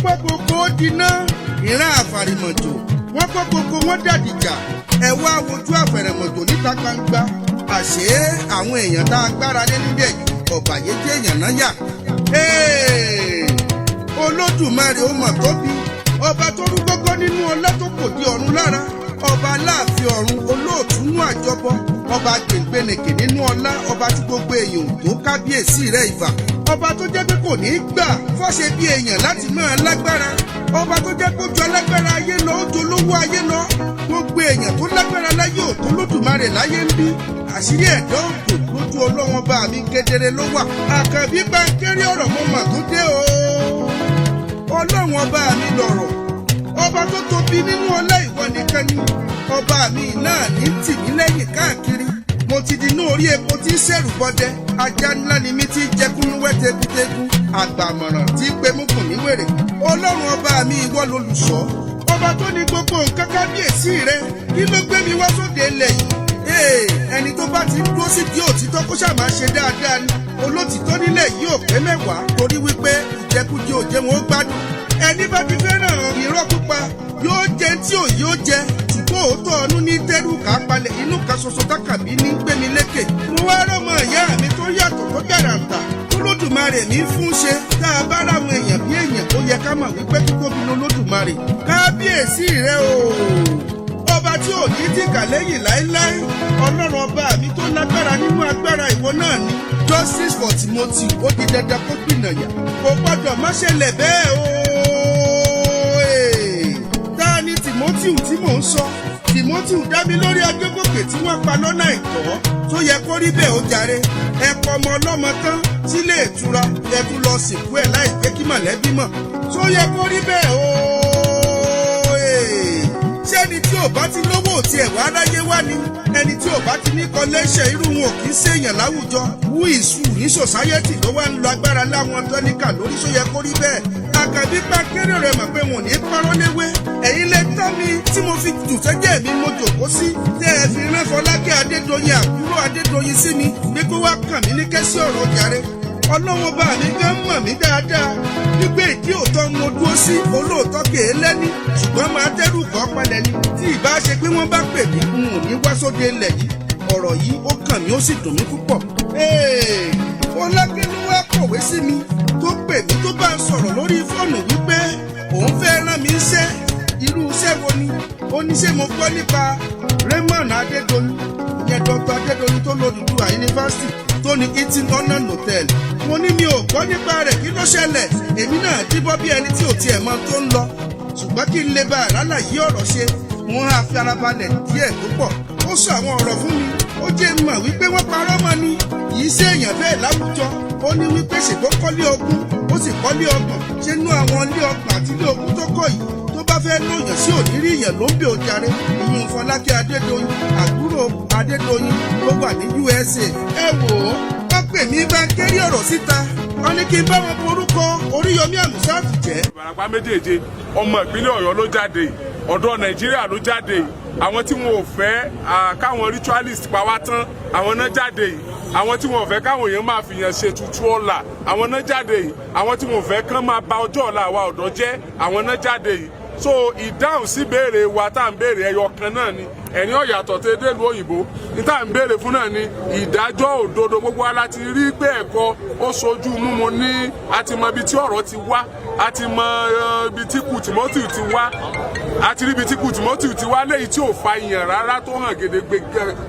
pọ́ kókó dínà ìran àfàrìmọ̀jò wọ́n pọ́ kókó wọ́n dàdìjà ẹ wá wojú àfẹ̀rẹ̀mọ̀jò níta gbangba àṣé àwọn èèyàn tá a gbára lé níbẹ̀ ọ̀bàyéjẹ́ èèyàn náà yà. Olódùmarè ó mọ̀ tóbi ọba tó rú gbogbo nínú ọlá tó kò di ọ̀run lára ọba aláàfin ọ̀run olóòtúnú àjọbọ ọba gbèǹgbènèkè nínú ọlá ọba tí gbogbo èèyàn tó kábíyèsí rẹ̀ ìbà ọba tó jẹ́ pé kò ní í gbà fọ́ṣe bí èèyàn láti máa lágbára ọba tó jẹ́ kó ju alágbára ayé lọ ó ju olówó ayé lọ gbogbo èèyàn tó lágbára láyé ò tó lódùmarè láyé ń bí àṣírí ẹ̀dá òkò lójú ọlọ́wọ́n bá mi kedere ló wà àkànbí bá kéré ọ̀rọ̀ mo mà tó dé o ọlọ́wọ́n bá mi lọ̀rọ̀ ọba tó tóbi nínú ọlá ìwọ nìkan ni ọba mi náà ní tìmí lẹ́yìn káàkiri mo ti di inú orí epo tí ń ṣẹ̀rù bọ́dẹ ajá ńlá ni mi ti jẹkúnúwẹ́ tegútegún àgbàmọ̀ràn tí pé múkùn níwèrè ọlọ́run ọba mi ìwọ lolùṣọ́ ọba tó ní gbogbo nǹkan kábíyèsí rẹ kí ló gbé mi wá sóde ilẹ̀ yìí ẹni tó bá ti dúró sí di òtítọ́ kó ṣáà máa ṣe dáadáa ni olótìtọ́ nílẹ̀ yìí ò pé mẹ́wàá torí wípé ìjẹkújẹ òjẹ wọn ó gbádùn ẹni bá ti fẹ́ràn irọ́ pípa yóò jẹ tí ò yóò jẹ ṣùgbọ́n òótọ́ ọdún ní tẹ́rù ká palẹ̀ inú kan ṣoṣo tákàbí ní gbémi lékè mo wá rọ́mọ ìyá mi tó yàtọ̀ tó gàràǹtà tó lódùmarè ní fún ṣe tá a bá ráwọn èèyàn bí èèyàn ó yẹ ká mọ̀ wípé kíkóbi ní olódùmarè kábíyèsí rẹ o ọba tí ò ní tìkà lẹ́yìn láéláé ọlọ́run ọba mi tó lágbára nínú agbára ìwọ náà ni justice for Timothy ó di dandan kó gbìnàyà kò gbọdọ̀ má ṣẹlẹ̀ bẹ́ẹ̀ o. tá ni Timothy tí mò ń sọ Timothy dá mi lórí Adegoke tí wọ́n pa lọ́nà àìtọ́ tó yẹ kó rí bẹ́ẹ̀ ó jàre ẹ pọ ọmọ ọlọ́mọ tán sílé ìtura ẹ tún lọ sìnkú ẹ̀ láì pé kí mọ̀lẹ́bí mọ̀ tó yẹ kó rí bẹ́ẹ̀ o. ṣẹ́ni tí ò bá ti lówó tí ẹ̀ wá ráyé wá ni ẹni tí ò bá ti ní kọ́lẹ́ṣẹ̀ irú wọn kì í ṣèyàn láwùjọ wú ìṣù ní sòsáyẹ́tì ló wá ń lo agbára láwọn tọ́níkà lórí sóyẹ kó rí bẹ́ẹ̀ àkàbí bá kéré rẹ̀ mọ̀ pé wọn ò ní parọ́ léwé ẹ̀yin lè tán mi tí mo fi jù sẹ́jẹ̀ mi mo jòkó sí tẹ́ ẹ fi rán Fọlákẹ́ Adédoyin àbúrò Adédoyin sí mi bí kó wá kàn mí ní kẹ́sí ọ̀rọ̀ jàre ọlọ́wọ́ bá mi gán mọ̀ mí dáadáa wípé ìdí òótọ́ mo dúró sí olóòótọ́ kèé lẹ́ni ṣùgbọ́n máa dẹ́rù kọ́ palẹ̀ ni tí ìbá ṣe pé wọ́n bá pè mí n ò ní wá sóde ilẹ̀ yìí ọ̀rọ̀ yìí ó kàn mí ó sì dùn mí púpọ̀. Fọlákẹ́ ló wá kọ̀wé sí mi tó pè mí tó bá ń sọ̀rọ̀ lórí fóònù wípé òun fẹ́ rán mi iṣẹ́ irú iṣẹ́ wo ni ó ní ṣé mo gbọ́ nípa Raymond Adedoyin ìyẹn Dr. Adedoyin tó lọ Odùduwà yunifásitì tó ní eating honor hotel mo ní mi ò gbọ́ nípa rẹ̀ kí ló ṣẹlẹ̀ èmi náà díbọ́ bí ẹni tí ò tiẹ̀ mọ tó ń lọ ṣùgbọ́n kí n lè bá àrálà yí ọ̀rọ̀ ṣe mo á fi ara balẹ̀ díẹ̀ tó pọ̀ ó sọ àwọn ọ̀rọ̀ fún mi ó jẹ́ mọ̀ wípé wọ́n parọ́ mọ́ ni kì í ṣe èèyàn bẹ́ẹ̀ láwùjọ ó ní wípé ṣètò kọ́lé ogún ó sì kọ́lé ọgbọ̀n ṣé nú àwọn ilé ọgbọ̀n àti ilé ogún tó kọ́ yìí tó bá fẹ́ lóyàn sí ònírí ìyẹn ló ń bè ó jàre ìyún Fọlákẹ́ Adédoyin àbúrò Adédoyin ló wà ní USA ẹ wò ó wọ́n pè mí bá ń kéré ọ̀rọ̀ síta wọ́n ní kí n bá wọn forúkọ Oríyọmí Àmúsáàtù jẹ́. Ìbàràpá méjèèjì ọmọ ìpínlẹ̀ Ọ̀yọ́ ló jáde ọ̀dọ́ Nàìjíríà ló jáde àwọn tí wọn ò fẹ́ káwọn ritualist pa wá tán àwọn náà jáde yìí àwọn tí wọn ò fẹ́ káwọn èèyàn máa fìyàn ṣe tutù ọ̀la àwọn náà jáde yìí àwọn tí wọn ò fẹ́ kán máa bà ọjọ́ ọ̀la àwa ọ̀dọ́ jẹ́ àwọn náà jáde yìí so ìdáhùn sí béèrè wa tá à ń béèrè ẹyọ kan náà ni ẹ̀yin ọ̀yàtọ̀ tẹ́ délùú òyìnbó ní tá à ń béèrè fún náà ni ìdájọ́ òdodo gbogbo wa láti rí pé ẹ̀kọ́ ó sojú mímu ní àti mọ ibi tí ọ̀rọ̀ ti wá àti mọ ibi tí kù Timothy ti wá àti rí ibi tí kù Timothy ti wá léyìí tí ò fa ìyàn rárá tó hàn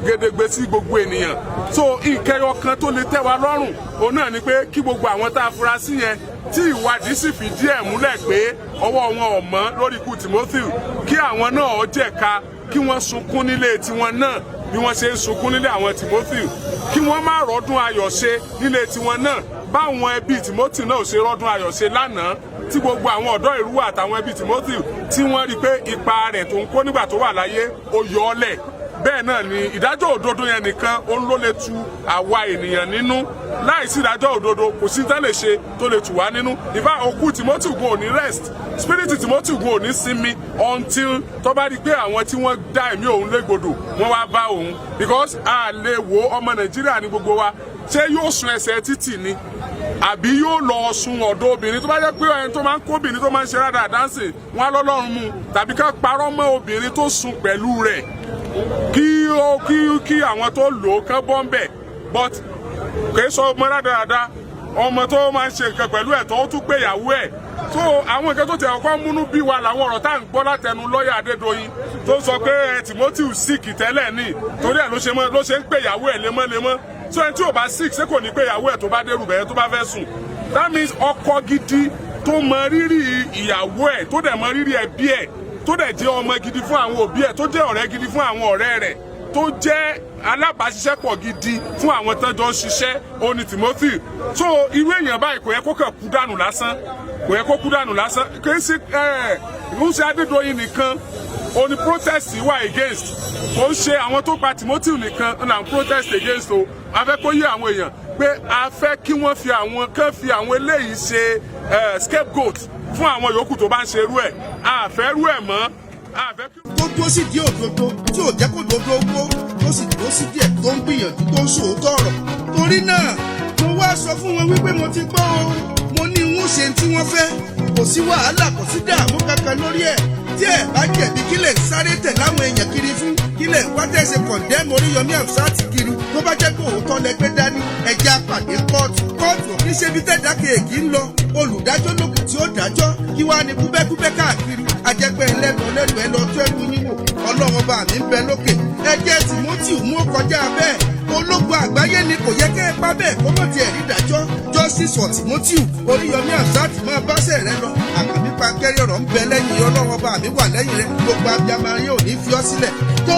gedegbe sí gbogbo ènìyàn so ìkẹyọ kan tó lè tẹ́ wa lọ́rùn òun náà ni pé kí gbogbo àwọn tá a fura sí yẹn tí ìwádìí sì fìdí ẹ̀ múlẹ̀ pé ọwọ́ wọn ò mọ́ lórí ikú Timothy kí àwọn náà jẹ̀ka kí wọ́n sunkún nílé tiwọn náà bí wọ́n ṣe ń sunkún nílé àwọn Timothy kí wọ́n má rọ́dún ayọ̀ ṣe nílé tiwọn náà báwọn ẹbí Timothy náà ṣe rọ́dún ayọ̀ ṣe lánàá tí gbogbo àwọn ọ̀dọ́ ìlú àtàwọn ẹbí Timothy tí wọ́n rí pé ipa rẹ̀ tó ń kó nígbà tó wà láyé ó yọ ọ́ lẹ̀ bẹ́ẹ̀ náà ni ìdájọ́ òdodo yẹn nìkan òun ló lè tu àwa ènìyàn nínú láìsí ìdájọ́ òdodo kò sí tán lè ṣe tó lè tù wá nínú ìfá òkú Timothy gun ò ní rest spirit Timothy gun ò ní sinmi until tó bá rí pé àwọn tí wọ́n dá ẹ̀mí òun légbodò wọ́n wá bá òun because a lè wo ọmọ Nàìjíríà ní gbogbo wa ṣé yóò sun ẹsẹ̀ títì ni àbí yóò lọ sun ọ̀dọ̀ obìnrin tó bá jẹ́ pé ẹni tó máa ń kó obìnrin tó máa ń ṣe rádà dáńsì wọn á lọ́lọ́run mu tàbí ká parọ́ mọ́ obìnrin tó sun pẹ̀lú rẹ̀ kí àwọn tó lò ó kán bọ́ ń bẹ̀ but kì í sọ ọmọ rádaràda ọmọ tó máa ń ṣe nǹkan pẹ̀lú ẹ̀ tó tún pé ìyàwó ẹ̀ so àwọn nǹkan tó tẹ̀ ọkọ múnú bí wa làwọn ọ̀rọ̀ tá à ń gbọ́ látẹnu lọ́ọ̀yà Adédoyin tó sọ pé Timothy sick tẹ́lẹ̀ ní torí ẹ̀ ló ṣe ń pè ìyàwó ẹ̀ lemọ́lemọ́ so ẹni tí ò bá sick ṣé kò ní pé ìyàwó ẹ̀ tó bá dérú bẹ̀rẹ̀ tó bá fẹ́ sùn that means ọkọ gidi tó mọ rírì ìyàwó ẹ̀ tó dẹ̀ mọ rírì ẹbí ẹ̀ tó dẹ̀ jẹ́ ọmọ gidi fún àwọn òbí ẹ̀ tó jẹ́ ọ̀rẹ́ gidi fún àwọn ọ̀rẹ́ rẹ̀ tó jẹ́ alábàáṣiṣẹ́pọ̀ gidi fún àwọn tán jọ ń ṣiṣẹ́ òní Timothy so irú èèyàn báyìí kò yẹ kó kàn kú dànù lásán kò yẹ kó kú dànù lásán kì í ṣe Adédoyin nìkan òní protest wà against kò ń ṣe àwọn tó pa Timothy nìkan là ń protest against o a fẹ́ kó yé àwọn èèyàn pé a fẹ́ kí wọ́n fi àwọn eléyìí ṣe scapegoat fún àwọn yòókù tó bá ń ṣe irú ẹ̀ a fẹ́ rú ẹ̀ mọ́ a fẹ́ kí. tó dúró sí di òdodo tí ò jẹ́ kó dodo wó tó sì dúró sí díẹ̀ tó ń gbìyànjú tó ń sòótọ́ ọ̀rọ̀ torí náà mo wá sọ fún wọn wípé mo ti gbọ́ o mo ní n ó ṣe tí wọ́n fẹ́ kò sí wàhálà kò sí dààmú kankan lórí ẹ̀ tí ẹ̀ bá jẹ̀bi kílẹ̀ sáré tẹ̀ láwọn èèyàn kiri fún kílẹ̀ wá tẹ̀sẹ̀ kọ̀ndẹ́mù Oríyọmí Hamzat kiri tó bá jẹ́ pé òótọ́ lẹgbẹ́ dání ẹja pàdé kóòtù òfin ṣebi tẹ̀dá kéèkì ń lọ olùdájọ́ lókè tí ó dájọ́ kí wàá ní kúbẹ́kúbẹ́ káàkiri ajẹ́pẹ́ ẹlẹ́gbọ̀n lẹ́nu ẹ lọ tó ẹrú yín wò Ọlọ́run bá mi ń bẹ lókè ẹjẹ́ Timothy mú kọjá bẹ́ẹ̀ ológun àgbáyé ni kò yẹ kẹ́ ẹ pa bẹ́ẹ̀ kó mọ̀ tiẹ̀ rí dájọ́ justice for Timothy Oríyọmí Hamzat máa báṣẹ̀ rẹ lọ àkànbí pankẹ́rì ọ̀rọ̀ ń bẹ lẹ́yìn Ọlọ́run bá mi wà lẹ́yìn rẹ gbogbo abiyamọ yóò ní fi ọ́ sílẹ̀ tó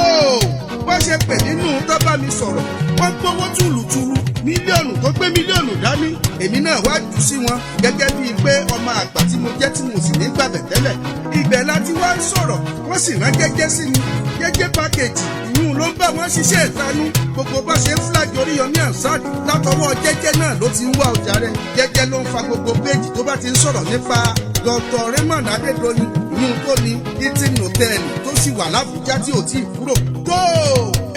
wọ́n ṣe pè nínú tó bá mi sọ̀rọ̀ wọ́n gbówó túlùtúlù mílíọ̀nù tó gbé mílíọ̀nù dání èmi náà wá jù sí wọn gẹ́gẹ́ bíi pé ọmọ àgbà tí mo jẹ́ tí mo sì ní gbàgbẹ́ tẹ́lẹ̀ ibẹ̀ láti wá ń sọ̀rọ̀ wọ́n sì rán jẹ́jẹ́ sí mi jẹ́jẹ́ pákéjì ìyún ló ń bá wọn ṣiṣẹ́ ìtanú gbogbo bá ṣe ń fúlájì Oríyọmí Hamzat látọwọ́ jẹ́jẹ́ náà ló ti ń wá ọjà rẹ̀ jẹ́jẹ́ ló ń fa gbogbo péjì tó bá ti ń sọ̀rọ̀ nípa Dr. Raymond Adédoyin ìyún tó ní hilton hotel tó sì wà l'Ábùjá tí ò tí ì kúrò tó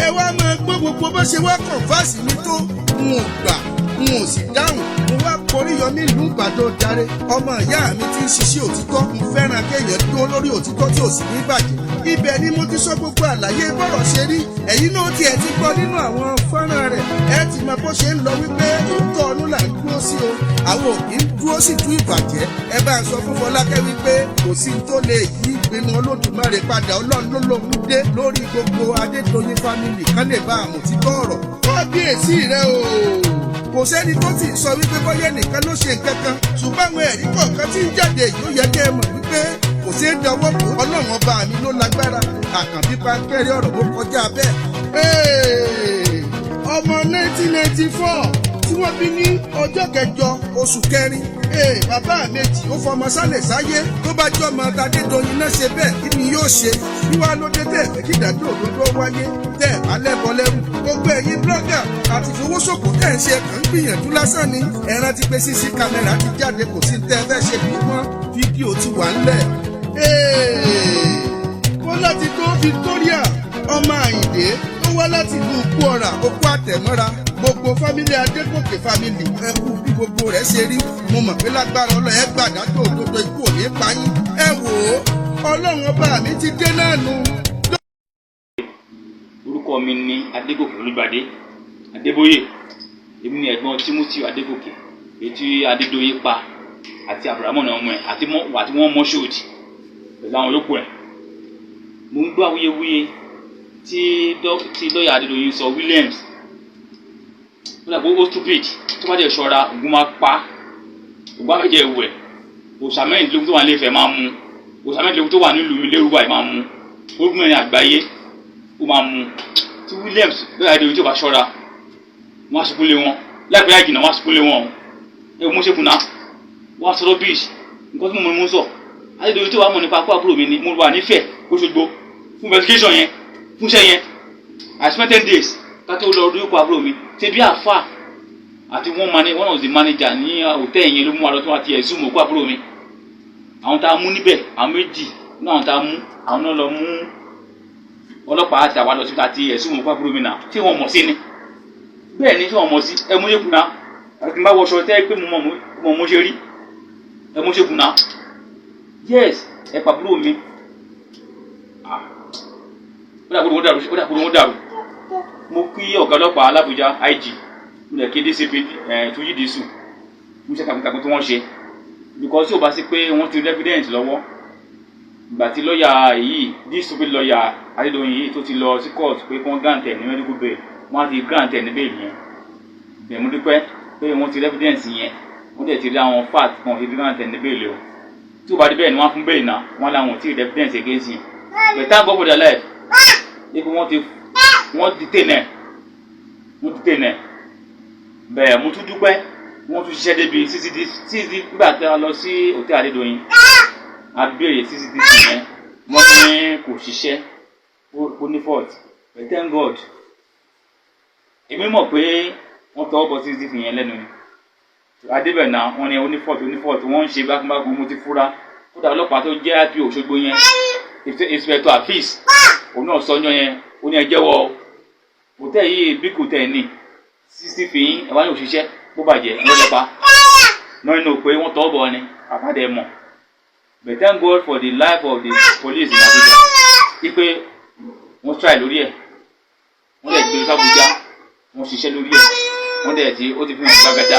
ẹ wá máa gbọ́ gbogbo bó ṣe wá kọ̀ǹfàsì mi tó n ò gbà n ò sì dáhùn mo wá Oríyọmí ìlú Ìbàdàn jàre ọmọ ìyá mi ti ń ṣiṣẹ́ òtítọ́ mo fẹ́ràn kéèyàn dúró lórí òtítọ́ tí ò sì ní bàjẹ́ ibẹ̀ ni mo ti sọ gbogbo àlàyé bọ́rọ̀ ṣe rí ẹ̀yin náà tiẹ̀ ti gbọ́ nínú àwọn fọ́nrán rẹ̀ ẹ ti mọ bó ṣe ń lọ wípé òótọ́ ọdún là ń dúró sí o àwọn òkè ń dúró sí tú ìbàjẹ́ ẹ bá ń sọ fún Fọlákẹ́ wípé kò sí tó lè yí ìpinnu Olódùmarè padà Ọlọ́run ló lòun dé lórí gbogbo Adédoyin fámìlì kan lè bá àmọ̀títọ́ ọ̀rọ̀ kábíyèsí rẹ o kò sẹ́ni tó ti sọ wípé bọ́yẹ́ nìkan ló ṣe nǹkan kan ṣùgbọ́n àwọn ẹ̀rí kọ̀ọ̀kan tí ń jáde yìí ó yẹ kẹ́ ẹ mọ̀ wípé kò sí é dọwọ́ bò Ọlọ́run ọba mi ló lágbára àkànbí pankẹ́rì ọ̀rọ̀ ló kọjá bẹ́ẹ̀. ọmọ 1994 tí wọ́n bí ní ọjọ́ kẹjọ oṣù kẹrin bàbá méjì ó fọmọ sálẹ̀ sáyé tó bá jọ́ ọmọ Adédoyin náà ṣe bẹ́ẹ̀ kí ni yóò ṣe bí wàá ló dé tẹ̀ kí ìdájọ́ òdodo wáyé tẹ̀ alẹ́bọ lẹ́rù gbogbo ẹ̀yin blọ́gà àti ìfowósòkò tẹ̀ ń ṣe kàn ń gbìyànjú lásán ni ẹ̀ràn ti pé CC kámẹ́rà ti jáde kò sí tẹ́ fẹ́ ṣe bí wọ́n fídíò ti wà ńlẹ̀. wọ́n láti tó Victoria ọmọ Àyìndé tó wá láti ìlú Kúọ̀rà okú àtẹ̀mọ́ra gbogbo fámílì Adégòkè fámílì ẹkú bí gbogbo rẹ̀ ṣe rí mo mọ̀ pé lágbára Ọlọ́run ẹ gbàdájọ́ òdodo ikú ò ní pa yín ẹ wò ó Ọlọ́run ọba mi ti dé náà nu. orúkọ mi ni Adegoke Olúgbadé Adébóyè èmi ni ẹ̀gbọ́n Timothy Adegoke èyí tí Adédoyin pa àti Abrahamu náà ọmọ ẹ̀ àti wọ́n mọ́ ṣòdì pẹ̀lú àwọn yòókù ẹ̀. mo ń gbọ́ awuyewuye tí lọ́ọ̀yà Adédoyin sọ Williams ó dàgbò ó stupid tó bá jẹ́ ṣọ́ra ògùn máa pa ògùn àfẹ́jẹ́ ewu ẹ̀ òṣàmẹ́yìn lógún tó wà nílé Ifẹ̀ máa mú òṣàmẹ́yìn lógún tó wà nílùú mi lérúwà ẹ̀ máa mú orúkún mẹ́rin àgbáyé ó máa mú tí Williams lọ́ọ̀yà Adédoyin tó bá ṣọ́ra wọ́n á sùkúlé wọn láìpẹ́ àjìnà wọ́n á sùkúlé wọn ẹ̀ mú ṣe kùnà wọ́n á sọ̀rọ̀ bíi nǹkan tí mo mú sọ Adédoyin tó wà mọ̀ nípa kó àbúrò mi ni mo wà nífẹ̀ẹ́ Òṣogbo fún investigation yẹn fún iṣẹ́ yẹn I spent 10 days kátó lọ ọdún yòókù àbúrò mi ṣe bí àfà àti one of the manager ní hòtẹ́ẹ̀lì yẹn ló mú wa lọ tó wà ti ẹ̀ zoom òkú àbúrò mi àwọn tá a mú níbẹ̀ àwọn méjì ní àwọn tá a mú àwọn náà lọ mú ọlọ́pàá àti àwa lọ sí àti ẹ̀ zoom òkú àbúrò mi náà tí wọ́n mọ̀ sí ni bẹ́ẹ̀ ni tí wọ́n mọ̀ sí ẹ mú ṣe kùnà àti má wọṣọ tẹ́ pé mo mọ̀ ṣe rí ẹ mú ṣe kùnà yes ẹ pàbúrò mi ó dàkúrò wọn dàrú mo kí ọ̀gá ọlọ́pàá alábùjá IG mo lè kéde sí Túnjí Dísù mo ṣe takuntakun tí wọ́n ṣe because tí ò bá sí pé wọ́n ti rí evidence lọ́wọ́ ìgbà tí lọ́ọ̀yà yìí Dísù pé lọ́ọ̀yà Adédoyin yìí tó ti lọ sí court pé kí wọ́n grant ẹ̀ ní medical bail wọ́n á ti grant ẹ̀ ní bail yẹn bẹ́ẹ̀ mo dúpẹ́ pé wọ́n ti rí evidence yẹn wọ́n dẹ̀ ti rí àwọn fact kan ti grant ẹ̀ ní bail o tí ò bá dé bẹ́ẹ̀ ni wọ́n á fún bail náà wọ́n láwọn ti rí evidence against him but thank God for their life if wọ́n detain ẹ̀ bẹ́ẹ̀ mo tún dúpẹ́ wọ́n tún ṣiṣẹ́ débi CCTV nígbà tí a lọ sí hòtẹ́ẹ̀lì Adédoyin a béèrè CCTV yẹn wọ́n ní kò ṣiṣẹ́ ó ní fault but thank God èmi mọ̀ pé wọ́n tọwọ́ bọ CCTV yẹn lẹ́nu ni adébẹ̀ náà wọ́n ní ó ní fault wọ́n ń ṣe bákúnbákún mo ti fura kódà ọlọ́pàá tó jẹ́ IPO Òṣogbo yẹn Inspector Afeez òun náà sọ ọjọ́ yẹn ó ní ẹ jẹ́wọ́ hòtẹ́ẹ̀lì yìí bí kò tẹ̀ ní CCTV yín ẹ̀ wá ní òṣìṣẹ́ bó bàjẹ́ lọ́lọ́pàá náà nínú pé wọ́n tọ́ bọ̀ ni àpàdé mọ̀ but thank God for the life of the police in Abuja ipe wọ́n try lórí ẹ̀ wọ́n lè gbé sábùjá wọ́n ṣiṣẹ́ lórí ẹ̀ wọ́n dẹ̀ tí ó ti fi hàn gbàgàdá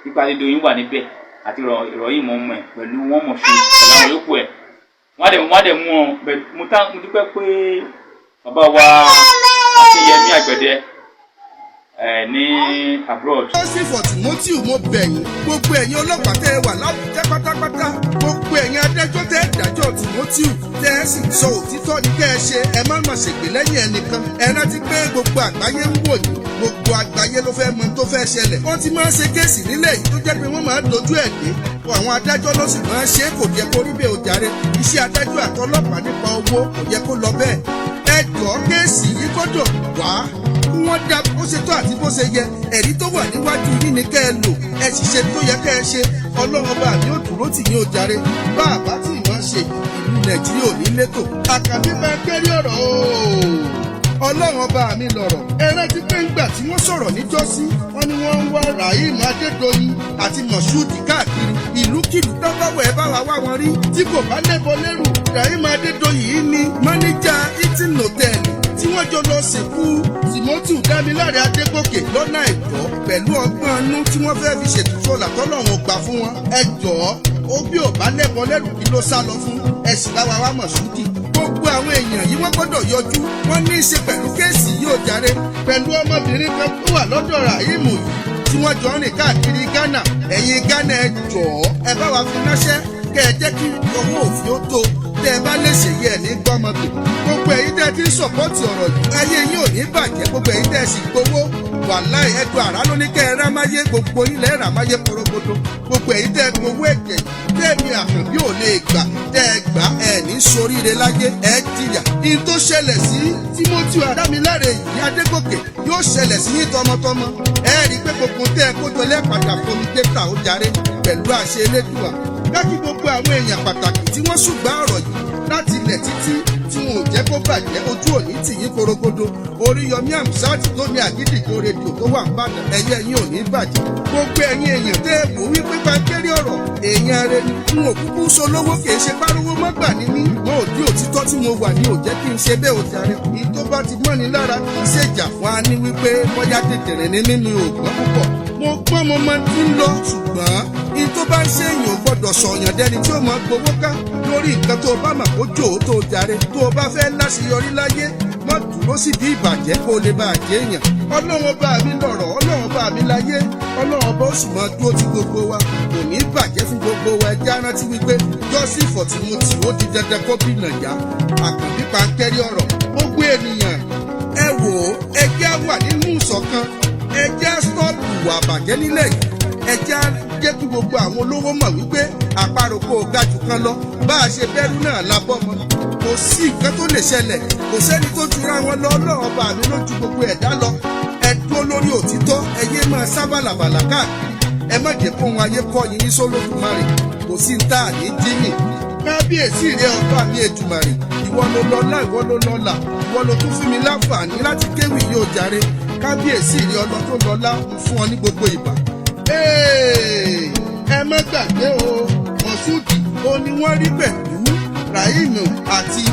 ipa Adédoyin wà níbẹ̀ àti ìròyìn mọ̀ mọ̀ ẹ̀ pẹ̀lú wọ́n mọ̀ ṣe pẹ̀lú àwọn yòókù ẹ̀ wọ́n á dẹ̀ mú wọn mo dúpẹ́ pé bàbá wa Akínyẹmí Àgbẹ̀dẹ ní abroad. ó sì fọ̀ Timothy mo bẹ̀yìn gbogbo ẹ̀yin ọlọ́pàá tẹ́ ẹ wà láwùjẹ́ pátápátá gbogbo ẹ̀yin adájọ́ tẹ́ ẹ dájọ́ Timothy tẹ́ ẹ sì sọ òtítọ́ ní kẹ́ ẹ ṣe ẹ má mà ṣègbè lẹ́yìn ẹnìkan ẹ rántí pé gbogbo àgbáyé ń wò yín gbogbo àgbáyé ló fẹ́ mọ tó fẹ́ ṣẹlẹ̀ wọ́n ti máa ń ṣe kéèsì nílẹ̀ yìí tó jẹ́ pé wọ́n máa ń dojú ẹ̀ dé àwọn adájọ́ ló sì máa ń ṣe kò yẹ kó rí bẹ́ẹ̀ ó jàre iṣẹ́ adájọ́ àtọlọ́pàá nípa owó kò yẹ kó lọ bẹ́ẹ̀ ẹ jọ̀ọ́ kéèsì yìí gbọ́dọ̀ wá wọ́n dá bó ṣe tó àti bó ṣe yẹ ẹ̀rí tó wà níwájú yín ni kẹ́ ẹ lò ẹ sì ṣe tó yẹ kẹ́ ẹ ṣe ọlọ́run bá mi ò dúró tì yín ó jàre bá àbá tí ìmọ̀ ṣe ìlú Nàìjíríà ò ní létò àkàbí máa kẹ́rí ọ̀rọ̀ ọlọ́run ọba mi lọ̀rọ̀ ẹ rántí pé ńgbà tí wọ́n sọ̀rọ̀ níjọ́sí wọ́n ní wọ́n ń wá Rahim Adédoyin àti Moshood káàkiri ìlúkìlú tọ́gbàwọ̀ ẹ bá wa wá wọn rí tí kò bá lẹ́bọ lẹ́rù Rahim Adédoyin yìí ni máníjà Hilton Hotel tí wọ́n jọ lọ sìnkú Timothy Dámiláre Adégòkè lọ́nà ẹ̀tọ́ pẹ̀lú ọgbọ́n inú tí wọ́n fẹ́ fi ṣètò sọ́là tọ́lọ́run gbà fún wọn ẹ jọ̀ọ́ ó bí ò bá lẹ́bọ lẹ́rù kí ló sá lọ fún ẹ sì bá wa wá Moshood gbogbo àwọn èèyàn yìí wọ́n gbọ́dọ̀ yọjú wọ́n ní í ṣe pẹ̀lú kéèsì yìí ó jàre pẹ̀lú ọmọbìnrin kan tó wà lọ́dọ̀ Rahim yìí tí wọ́n jọ ń rìn káàkiri Ghana ẹ̀yin Ghana ẹ jọ̀ọ́ ẹ bá wa fi ránṣẹ́ kẹ́ ẹ jẹ́ kí owó òfin ó tó tẹ́ ẹ bá lè ṣèyí ẹ̀ ní gbọ́mọdé gbogbo ẹ̀yin tẹ́ ti ń sọ̀pọ́tì ọ̀rọ̀ yìí ayé yín ò ní bàjẹ́ gbogbo ẹ̀yin tẹ́ sì gbowó wàláì ẹ̀dùn àrá ló ní kẹ́ ẹ rámáyé gbogbo ilẹ̀ rámáyé porogodo gbogbo ẹ̀yin tẹ́ gbowó ẹ̀jẹ̀ tẹ́ẹ̀mí Àkànbí ò lè gbà tẹ́ ẹ gbà ẹ̀ ní soríire láyé ẹ̀ jìyà in tó ṣẹlẹ̀ sí Timothy Dámiláre yìí Adégòkè yóò ṣẹlẹ̀ sí yín tọmọtọmọ ẹ rí i pé gbogbo tẹ́ ẹ kójọ lẹ́ẹ̀padà fomi dẹ́ta ó jàre pẹ̀lú àṣẹ Elédùà káàkiri gbogbo àwọn èèyàn pàtàkì tí wọ́n ṣùgbọ́n ọ̀rọ̀ yìí láti ilẹ̀ títí tí wọn ò jẹ́ kó bàjẹ́ ojú òní tì yín korogodo Oríyọmí Hamzat tó ní Àgídìgbò rédíò tó wà nìbàdàn ẹ̀yẹ yín ò ní bàjẹ́ gbogbo ẹ̀yin èèyàn tẹ́ ẹ wò wípé pankẹ́rì ọ̀rọ̀ èèyàn rẹ ni n ò kúkú solówó kì í ṣe párówó mọ́gbà ní mí wọn ò dí òtítọ́ tí mo wà ní ò jẹ́ kí n ṣe bẹ́ẹ̀ ò jàre èyí tó bá ti mọ́ni lára kì í ṣèjà fún wa ní wípé bóyá tètèrè ní nínú òògùn púpọ̀ mo gbọ́n mo máa ti ń lọ ṣùgbọ́n in tó bá ń ṣe èèyàn gbọ́dọ̀ sọ̀yàn dẹni tí ó máa gbowó ká lórí nǹkan tó o bá mà kó jò ó tó jàre tó o bá fẹ́ láṣeyọrí láyé má dúró sí bí ìbàjẹ́ kó o lè bá àjẹ́ èèyàn ọlọ́run bá mi lọ̀rọ̀ ọlọ́run bá mi láyé ọlọ́run bá ó sì máa dúró ti gbogbo wa kò ní bàjẹ́ fún gbogbo wa ẹjẹ́ rántí wípé jọ́sìn for Timothy ó di dandan kó bí nàìjà Àkànbí pankẹ́rì ọ̀rọ̀ gbogbo ènìyàn ẹ wò ó ẹjẹ́ wà nínú ìṣọ̀kan ẹjẹ́ stọ́ọ̀pù wà bàjẹ́ nílẹ̀ yìí ẹjẹ́ jẹ́ kí gbogbo àwọn olówó mọ̀ wípé àparò kò ga jù kan lọ bá a ṣe bẹ́rù náà la bọ́ mọ́ kò sí nǹkan tó lè ṣẹlẹ̀ kò sẹ́ni tó jura wọn lọ ọlọ́run ọba mi lójú gbogbo ẹ̀dá lọ ẹ dúró lórí òtítọ́ ẹ yé máa sá bàlàbàlà káàkiri ẹ má jẹ́ kó wọn ayé kọ́ yín ní sólódùmarè kò sí ń tá àní jímì kábíyèsí rẹ ọba mi Èdùmàrè ìwọ ló lọ́lá ìwọ ló lọ́lá ìwọ ló tún fún mi láǹfààní láti kéwì yóò jàre kábíyèsí rí ọlọ tó lọlá fún ọ ní gbogbo ìgbà. ẹ má gbàgbé o mọ̀súdì ó ní wọ́n rí pẹ̀lú rahimu àti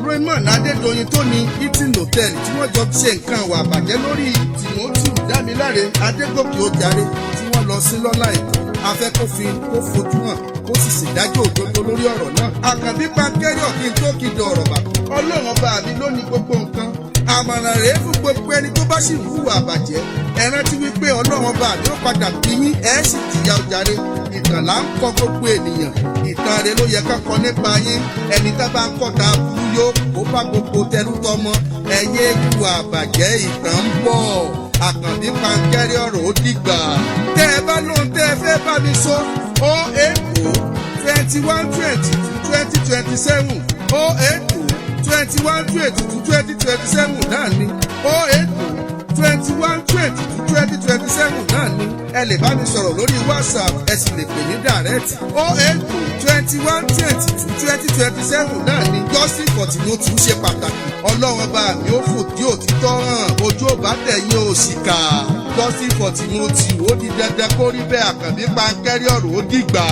Raymond Adedoyin tó ní eating hotel tí wọ́n jọ ṣe nǹkan wà bàjẹ́ lórí Timothy Dámiláre Adegoke ó jàre tí wọ́n lọ sí lọ́lá èkó. afẹ́kófin kó fojú hàn kó sì ṣèdájọ́ òdodo lórí ọ̀rọ̀ náà. àkànbí pankẹ́rì ọ̀kí tó kìdọ̀ ọ̀rọ̀ bàbá ọlọ́run ọba mi ló ní gbogbo nǹkan. àmọ̀ràn rèé fún gbogbo ẹni tó bá sì ń hùwà àbàjẹ́ ẹ rántí wípé ọlọ́run ọba mi ó padà bí yín ẹ sì jìyà ọjàre. ìtàn là ń kọ gbogbo ènìyàn ìtàn rẹ ló yẹ ká kọ nípa yín ẹni tá bá ń kọ́ ta burú yó kó bá gbogbo tẹrú tọmọ ẹ yé hùwà àbàjẹ́ ìtàn ń bọ̀. àkànbí pankẹ́rì ọ̀rọ̀ ó dìgbà. tẹ́ ẹ bá lóhun tẹ́ ẹ fẹ́ bá mi sọ 08021202027 08021202027 náà ni 08021202027 náà ni ẹ lè bá mi sọ̀rọ̀ lórí WhatsApp ẹ sì lè pè ní dàrẹ́tì 08021202027 náà ni justice for Timothy ṣe pàtàkì ọlọ́run bá mi ó fòdí òtítọ́ hàn ojú ò bá tẹ̀yìn òṣìkà justice for Timothy ó di dandan kó rí bẹ́ẹ̀ àkànbí pankẹ́rì ọ̀rọ̀ ó dìgbà.